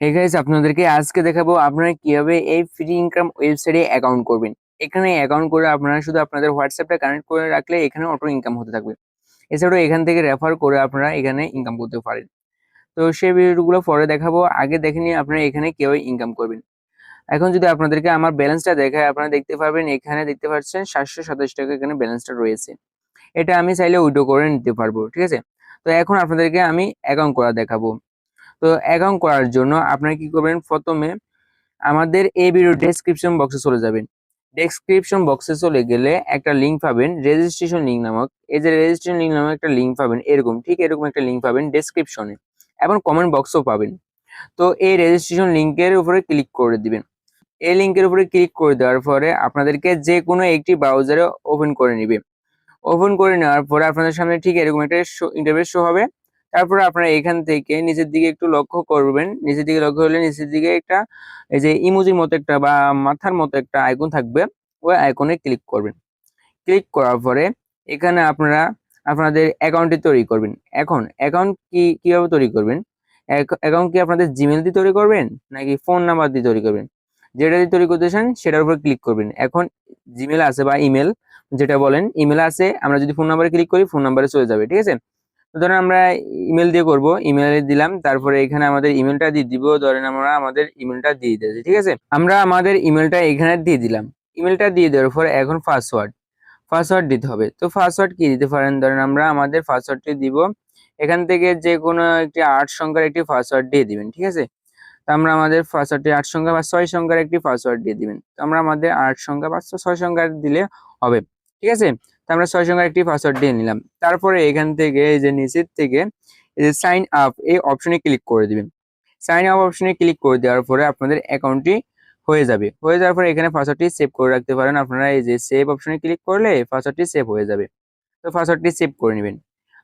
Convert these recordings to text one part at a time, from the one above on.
Hey guys, আপনাদেরকে আজকে দেখাবো আপনারা কিভাবে এই ফ্রি ইনকাম ওয়েবসাইটে অ্যাকাউন্ট করবেন। এখানে অ্যাকাউন্ট করে আপনারা শুধু আপনাদের হোয়াটসঅ্যাপটা কানেক্ট করে রাখলে এখানে অটো ইনকাম হতে থাকবে। এছাড়াও এখান থেকে রেফার করে আপনারা এখানে ইনকাম করতে পারেন। তো সেই ভিডিওগুলো পরে দেখাবো, আগে দেখে নিয়ে আপনারা এখানে কিভাবে ইনকাম করবেন। এখন যদি আপনাদেরকে আমার ব্যালেন্সটা দেখায়, আপনারা দেখতে পারবেন এখানে দেখতে পাচ্ছেন 727 টাকা এখানে ব্যালেন্সটা রয়েছে। এটা আমি চাইলে উইথড্র করে নিতে পারবো, ঠিক আছে। তো এখন আপনাদেরকে আমি অ্যাকাউন্ট করা দেখাবো। তো অ্যাকাউন্ট করার জন্য আপনারা কি করবেন, প্রথমে আমাদের এই ভিডিও ডেসক্রিপশন বক্সে চলে যাবেন। ডেসক্রিপশন বক্সে চলে গেলে একটা লিঙ্ক পাবেন, রেজিস্ট্রেশন লিঙ্ক নামক। এই যে রেজিস্ট্রেশন লিঙ্ক নামক একটা লিঙ্ক পাবেন, এরকম একটা লিঙ্ক পাবেন ডেসক্রিপশনে এবং কমেন্ট বক্সও পাবেন। তো এই রেজিস্ট্রেশন লিঙ্কের উপরে ক্লিক করে দিবেন। এই লিঙ্কের উপরে ক্লিক করে দেওয়ার পরে আপনাদেরকে যে কোনো একটি ব্রাউজারে ওপেন করে নিবে। ওপেন করে নেওয়ার পরে আপনাদের সামনে ঠিক এরকম একটা ইন্টারফেস শো হবে। তারপরে আপনারা এখান থেকে নিচের দিকে একটু লক্ষ্য করবেন, নিচের দিকে লক্ষ্য করলে নিচের দিকে একটা এই যে ইমোজির মতো একটা বা মাথার মতো একটা আইকন থাকবে, ওই আইকনে ক্লিক করবেন। ক্লিক করার পরে এখানে আপনারা আপনাদের অ্যাকাউন্টটি তৈরি করবেন। এখন অ্যাকাউন্ট কিভাবে তৈরি করবেন, অ্যাকাউন্ট কি আপনাদের জিমেল দিয়ে তৈরি করবেন নাকি ফোন নাম্বার দিয়ে তৈরি করবেন? যেটা দিয়ে তৈরি করতে চান সেটার উপর ক্লিক করবেন। এখন জিমেল আছে বা ইমেল যেটা বলেন, ইমেল আছে, আমরা যদি ফোন নাম্বারে ক্লিক করি ফোন নাম্বারে চলে যাবে, ঠিক আছে। তো ধরেন আমরা ইমেল দিয়ে করব, ইমেলে দিলাম, তারপরে এখানে আমাদের ইমেলটা দিয়ে দিব। ধরেন আমরা আমাদের ইমেলটা দিয়ে দিয়েছি, ঠিক আছে। আমরা আমাদের ইমেলটা এখানে দিয়ে দিলাম। ইমেলটা দিয়ে দেওয়ার পর এখন পাসওয়ার্ড দিতে হবে। তো পাসওয়ার্ড কি দিতে পারেন, ধরেন আমরা আমাদের পাসওয়ার্ডটি দিব। এখান থেকে যে কোনো একটি 8 সংখ্যার একটি পাসওয়ার্ড দিয়ে দিবেন, ঠিক আছে। তো আমরা আমাদের পাসওয়ার্ডটি 8 সংখ্যা বা 6 সংখ্যার একটি পাসওয়ার্ড দিয়ে দিবেন। তো আমরা আমাদের 8 সংখ্যা বা 6 সংখ্যার দিলে হবে, ঠিক আছে। তো আমরা 6 সংখ্যার একটি পাসওয়ার্ড দিয়ে নিলাম। তারপরে এখান থেকে এই যে নিচের থেকে এই যে সাইন আপ এই অপশনে ক্লিক করে দিবেন। সাইন আপ অপশনে ক্লিক করে দেওয়ার পরে আপনাদের অ্যাকাউন্টটি হয়ে যাবে। হয়ে যাওয়ার পরে এখানে পাসওয়ার্ডটি সেভ করে রাখতে পারেন। আপনারা এই যে সেভ অপশনে ক্লিক করলে পাসওয়ার্ডটি সেভ হয়ে যাবে। তো পাসওয়ার্ডটি সেভ করে নেবেন।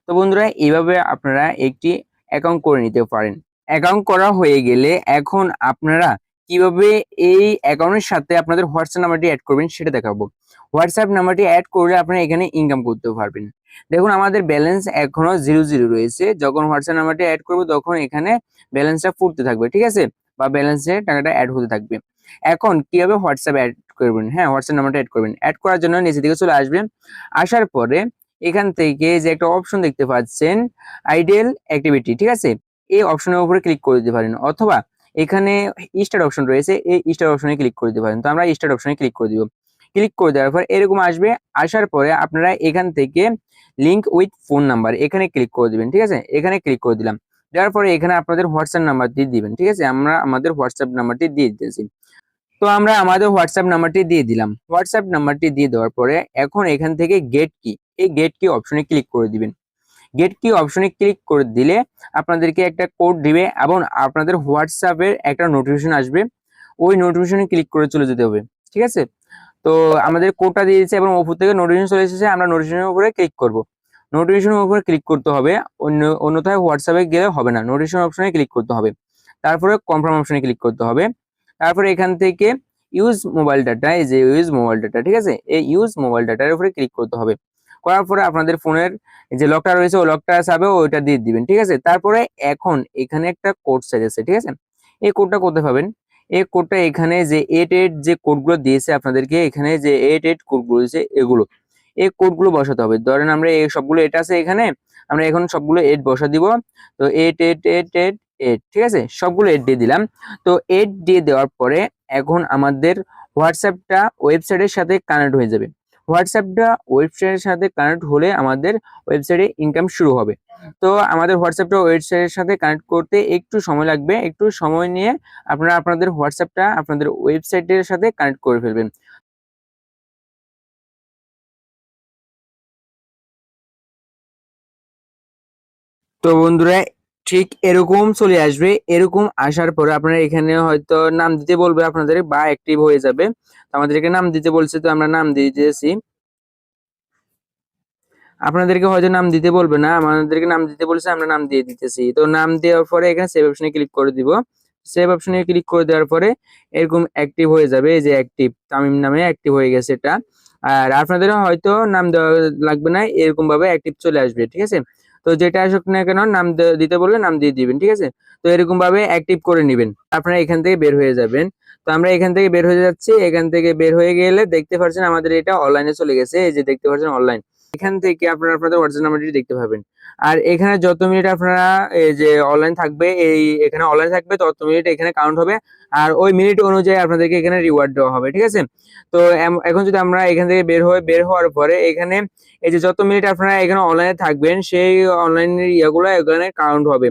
তো বন্ধুরা, এইভাবে আপনারা একটি অ্যাকাউন্ট করে নিতে পারেন। অ্যাকাউন্ট করা হয়ে গেলে এখন আপনারা কিভাবে এই অ্যাকাউন্টের সাথে আপনাদের হোয়াটসঅ্যাপ নাম্বারটি অ্যাড করবেন সেটা দেখাবো। হোয়াটসঅ্যাপ নাম্বারটি অ্যাড করলে আপনারা এখানে ইনকাম করতে পারবেন। দেখুন আমাদের ব্যালেন্স এখনো 0 রয়েছে। যখন হোয়াটসঅ্যাপ নাম্বারটি অ্যাড করবো তখন এখানে ব্যালেন্সটা ফুটতে থাকবে, ঠিক আছে, বা ব্যালেন্সে টাকাটা অ্যাড হতে থাকবে। এখন কিভাবে হোয়াটসঅ্যাপ অ্যাড করবেন, হ্যাঁ হোয়াটসঅ্যাপ নাম্বারটা অ্যাড করবেন। অ্যাড করার জন্য নিচে দিকে চলে আসবেন। আসার পরে এখান থেকে যে একটা অপশন দেখতে পাচ্ছেন আইডিয়াল অ্যাক্টিভিটি, ঠিক আছে, এই অপশনের উপরে ক্লিক করে দিতে পারেন, অথবা এখানে স্টার্ট অপশন রয়েছে, এই স্টার্ট অপশনে ক্লিক করে দিতে পারেন। তো আমরা স্টার্ট অপশনে ক্লিক করে দিব। ক্লিক করে দেওয়ার পর এরকম আসবে। আসার পরে আপনারা এখান থেকে লিঙ্ক উইথ ফোন নাম্বার এখানে ক্লিক করে দিবেন, ঠিক আছে। এখানে ক্লিক করে দিলাম। দেওয়ার পরে এখানে আপনাদের হোয়াটসঅ্যাপ নাম্বারটি দিবেন, ঠিক আছে। আমরা আমাদের হোয়াটসঅ্যাপ নাম্বারটি দিয়ে দিতেছি। তো আমরা আমাদের হোয়াটসঅ্যাপ নাম্বারটি দিয়ে দিলাম। হোয়াটসঅ্যাপ নাম্বারটি দিয়ে দেওয়ার পরে এখন এখান থেকে গেট কি, এই গেট কি অপশনে ক্লিক করে দিবেন। গেট কি অপশনে ক্লিক করে দিলে আপনাদেরকে একটা কোড দিবে এবং আপনাদের হোয়াটসঅ্যাপের একটা নোটিফিকেশন আসবে। ওই নোটিফিকেশনে ক্লিক করে চলে যেতে হবে, ঠিক আছে। তো আমাদের কোডটা দিয়ে দিচ্ছে এবং উপর থেকে নোটিফিকেশন চলে এসেছে, আমরা নোটিফিকেশনের উপরে ক্লিক করব। নোটিফিকেশনের উপরে ক্লিক করতে হবে, অন্যথায় হোয়াটসঅ্যাপে গেলে হবে না। নোটিফিকেশন অপশনে ক্লিক করতে হবে, তারপরে কনফার্ম অপশনে ক্লিক করতে হবে। তারপরে এখান থেকে ইউজ মোবাইল ডাটা, এই যে ইউজ মোবাইল ডাটা, ঠিক আছে, এই ইউজ মোবাইল ডাটার উপরে ক্লিক করতে হবে। করার পরে আপনাদের ফোনের যে লকটা রয়েছে ওই লকটা চাবে ওইটা দিয়ে দিবেন, ঠিক আছে। তারপরে এখন এখানে একটা কোড চাইছে, ঠিক আছে। এই কোডটা কোথায় পাবেন, এই কোডটা এখানে যে 88 যে কোডগুলো দিয়েছে আপনাদেরকে, এখানে যে 88 কোডগুলো দিয়েছে এগুলো, এই কোডগুলো বসাতে হবে। ধরেন আমরা এই সবগুলো 8 আছে এখানে, আমরা এখন সবগুলো 8 বসা দিব। তো 888888, ঠিক আছে, সবগুলো 8 দিয়ে দিলাম। তো 8 দিয়ে দেওয়ার পরে এখন আমাদের হোয়াটসঅ্যাপটা ওয়েবসাইটের সাথে কানেক্ট হয়ে যাবে। হোয়াটসঅ্যাপটা ওয়েবসাইটের সাথে কানেক্ট হলে আমাদের ওয়েবসাইটে ইনকাম শুরু হবে। তো আমাদের হোয়াটসঅ্যাপটা ওয়েবসাইটের সাথে কানেক্ট করতে একটু সময় লাগবে। একটু সময় নিয়ে আপনারা আপনাদের হোয়াটসঅ্যাপটা আপনাদের ওয়েবসাইটের সাথে কানেক্ট করে ফেলবেন। তো বন্ধুরা, ঠিক এরকম চলে আসবে। এরকম আসার পরে আপনারা এখানে হয়তো নাম দিতে বলবে আপনাদের বা অ্যাক্টিভ হয়ে যাবে। তো আমাদেরকে নাম দিতে বলছে, তো আমরা নাম দিয়ে দিয়েছি। আপনাদেরকে হয়তো নাম দিতে বলবে না, আমাদেরকে নাম দিতে বলছে, আমরা নাম দিয়ে দিতেছি। তো নাম দেওয়ার পরে এখানে সেভ অপশনে ক্লিক করে দিব। সেভ অপশনে ক্লিক করে দেওয়ার পরে এরকম অ্যাক্টিভ হয়ে যাবে, এই যে অ্যাক্টিভ তামিম নামে অ্যাক্টিভ হয়ে গেছে এটা। আর আপনাদের হয়তো নাম দেওয়া লাগবে না, এরকম ভাবে অ্যাক্টিভ চলে আসবে, ঠিক আছে। তো যেটা আসুক না কেন নাম দিতে বললে নাম দিয়ে দিবেন, ঠিক আছে। তো এরকম ভাবে অ্যাক্টিভ করে নেবেন, আপনারা এখান থেকে বের হয়ে যাবেন। তো আমরা এখান থেকে বের হয়ে যাচ্ছি, এখান থেকে বের হয়ে গেলে দেখতে পাচ্ছেন আমাদের এটা অনলাইনে চলে গেছে, এই যে দেখতে পাচ্ছেন অনলাইন। এখান থেকে আপনারা আপনাদের হোয়াটসঅ্যাপ নাম্বারটি দেখতে পাবেন। আর এখানে যত মিনিট আপনারা এই যে অনলাইন থাকবে, এই এখানে অনলাইন থাকবে তত মিনিট এখানে কাউন্ট হবে। আর ওই মিনিট অনুযায়ী আপনাদেরকে এখানে রিওয়ার্ড দেওয়া হবে, ঠিক আছে। তো এখন যদি আমরা এখান থেকে বের হওয়ার পরে এখানে এই যে যত মিনিট আপনারা এখানে অনলাইনে থাকবেন সেই অনলাইনের ইয়েগুলো এখানে কাউন্ট হবে।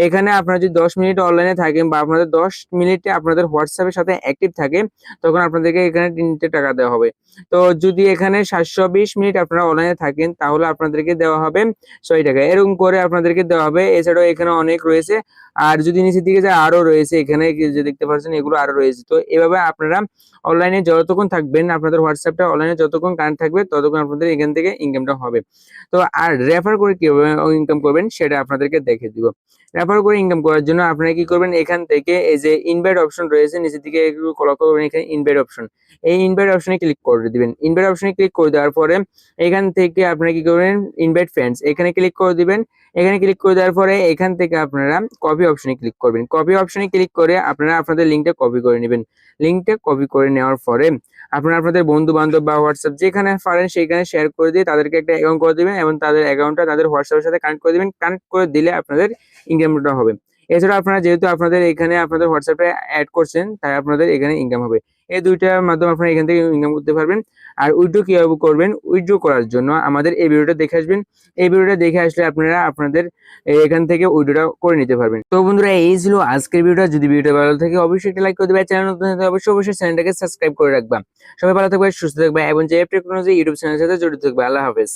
এখানে আপনারা যদি 10 মিনিট অনলাইনে থাকেন বা আপনাদের 10 মিনিটে আপনাদের হোয়াটসঅ্যাপের সাথে অ্যাক্টিভ থাকে, তখন আপনাদেরকে এখানে 3টে টাকা দেওয়া হবে। তো যদি এখানে 720 মিনিট আপনারা অনলাইনে থাকেন তাহলে আপনাদেরকে দেওয়া হবে 6 টাকা, এরকম করে আপনাদেরকে দেওয়া হবে। এছাড়াও এখানে অনেক রয়েছে, আর যদি নিচের দিকে যায় আরো রয়েছে, এখানে যে দেখতে পাচ্ছেন এগুলো আরো রয়েছে। তো এভাবে আপনারা অনলাইনে যতক্ষণ থাকবেন, আপনাদের হোয়াটসঅ্যাপটা অনলাইনে যতক্ষণ কানেক্ট থাকবে ততক্ষণ আপনাদের এখান থেকে ইনকামটা হবে। তো আর রেফার করে কিভাবে ইনকাম করবেন সেটা আপনাদেরকে দেখিয়ে দিব। রেফার করে ইনকাম করার জন্য আপনারা কি করবেন, এখান থেকে এই যে ইনভাইট অপশন রয়েছে নিচের দিকে একটু লক্ষ্য করবেন, এখানে ইনভাইট অপশন, এই ইনভাইট অপশনে ক্লিক করে দিবেন। ইনভাইট অপশনে ক্লিক করে দেওয়ার পরে এখান থেকে আপনারা কি করবেন, ইনভাইট ফ্রেন্ডস এখানে ক্লিক করে দিবেন। এখানে ক্লিক করে দেওয়ার পরে এখান থেকে আপনারা কপি অপশনে ক্লিক করবেন। কপি অপশনে ক্লিক করে আপনারা আপনাদের লিঙ্কটা কপি করে নেবেন। লিঙ্কটা কপি করে নেওয়ার পরে আপনারা আপনাদের বন্ধু বান্ধব বা হোয়াটসঅ্যাপ যেখানে পারেন সেখানে শেয়ার করে দিয়ে তাদেরকে একটা অ্যাকাউন্ট করে দিবেন এবং তাদের অ্যাকাউন্টটা তাদের হোয়াটসঅ্যাপের সাথে কানেক্ট করে দিবেন। কানেক্ট করে দিলে আপনাদের ইনকামটা হবে। এছাড়া আপনারা যেহেতু আপনাদের এখানে আপনাদের হোয়াটসঅ্যাপে অ্যাড করছেন, তাই আপনাদের এখানে ইনকাম হবে। এই দুইটার মাধ্যমে আপনারা এখান থেকে ইনকাম করতে পারবেন। আর উইথড্র কিভাবে করবেন, উইথড্র করার জন্য আমাদের এই ভিডিওটা দেখে আসবেন। এই ভিডিওটা দেখে আসলে আপনারা আপনাদের এখান থেকে উইথড্রটা করে নিতে পারবেন। তো বন্ধুরা এই ছিল আজকের ভিডিওটা। যদি ভিডিওটা ভালো থাকে অবশ্যই একটা লাইক করে দেবে, চ্যানেল নতুন হলে অবশ্যই চ্যানেলটাকে সাবস্ক্রাইব করে রাখবা। সবাই ভালো থাকবে, সুস্থ থাকবে এবং যে টেকনোলজি ইউটিউব চ্যানেলের সাথে জড়িত থাকবে। আল্লাহ হাফেজ।